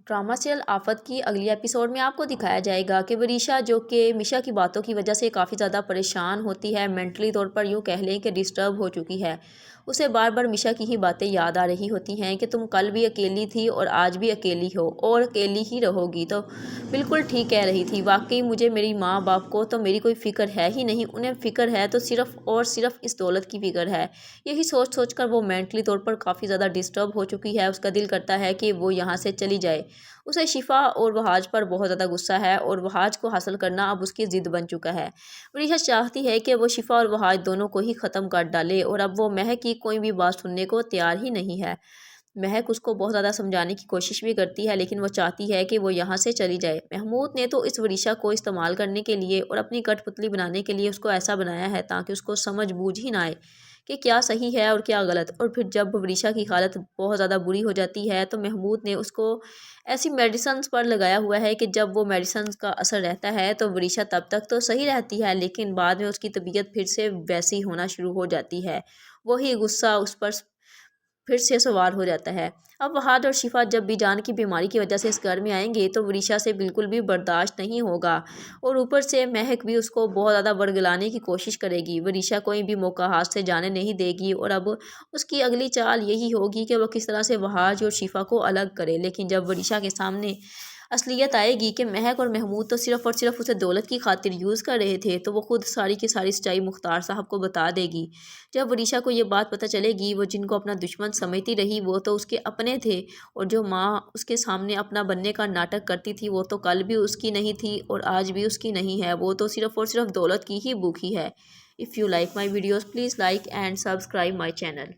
Drama serial आफत की अगली एपिसोड में आपको दिखाया जाएगा कि वरीशा जो कि मिशा की बातों की वजह से काफ़ी ज़्यादा परेशान होती है, मेंटली तौर पर यूँ कह लें कि डिस्टर्ब हो चुकी है। उसे बार बार मिशा की ही बातें याद आ रही होती हैं कि तुम कल भी अकेली थी और आज भी अकेली हो और अकेली ही रहोगी। तो बिल्कुल ठीक कह रही थी, वाकई मुझे मेरी माँ बाप को तो मेरी कोई फ़िक्र है ही नहीं, उन्हें फ़िक्र है तो सिर्फ़ और सिर्फ इस दौलत की फ़िक्र है। यही सोच सोच कर वो मेंटली तौर पर काफ़ी ज़्यादा डिस्टर्ब हो चुकी है। उसका दिल करता है कि वो यहाँ से चली जाए। उसे शिफा और वहाज पर बहुत ज़्यादा गुस्सा है और वहाज को हासिल करना अब उसकी ज़िद बन चुका है। वरीशा चाहती है कि वो शिफा और वहाज दोनों को ही ख़त्म कर डाले और अब वो महक की कोई भी बात सुनने को तैयार ही नहीं है। महक उसको बहुत ज़्यादा समझाने की कोशिश भी करती है, लेकिन वो चाहती है कि वो यहाँ से चली जाए। महमूद ने तो इस वरीशा को इस्तेमाल करने के लिए और अपनी कठपुतली बनाने के लिए उसको ऐसा बनाया है ताकि उसको समझ बूझ ही ना आए कि क्या सही है और क्या गलत। और फिर जब वरीशा की हालत बहुत ज़्यादा बुरी हो जाती है तो महमूद ने उसको ऐसी मेडिसन्स पर लगाया हुआ है कि जब वो मेडिसन्स का असर रहता है तो वरीशा तब तक तो सही रहती है, लेकिन बाद में उसकी तबीयत फिर से वैसी होना शुरू हो जाती है। वही गुस्सा उस पर फिर से सवार हो जाता है। अब वहाद और शिफा जब भी जान की बीमारी की वजह से इस घर में आएंगे तो वरीशा से बिल्कुल भी बर्दाश्त नहीं होगा और ऊपर से महक भी उसको बहुत ज़्यादा वर्गलाने की कोशिश करेगी। वरीशा कोई भी मौका हाथ से जाने नहीं देगी और अब उसकी अगली चाल यही होगी कि वो किस तरह से वहाज और शिफा को अलग करे। लेकिन जब वरीशा के सामने असलियत आएगी कि महक और महमूद तो सिर्फ़ और सिर्फ उसे दौलत की खातिर यूज़ कर रहे थे, तो वो खुद सारी की सारी सच्चाई मुख्तार साहब को बता देगी। जब वरीशा को ये बात पता चलेगी, वो जिनको अपना दुश्मन समझती रही वो तो उसके अपने थे और जो माँ उसके सामने अपना बनने का नाटक करती थी वो तो कल भी उसकी नहीं थी और आज भी उसकी नहीं है। वो तो सिर्फ़ और सिर्फ दौलत की ही भूखी है। If you like my videos please like and subscribe my channel.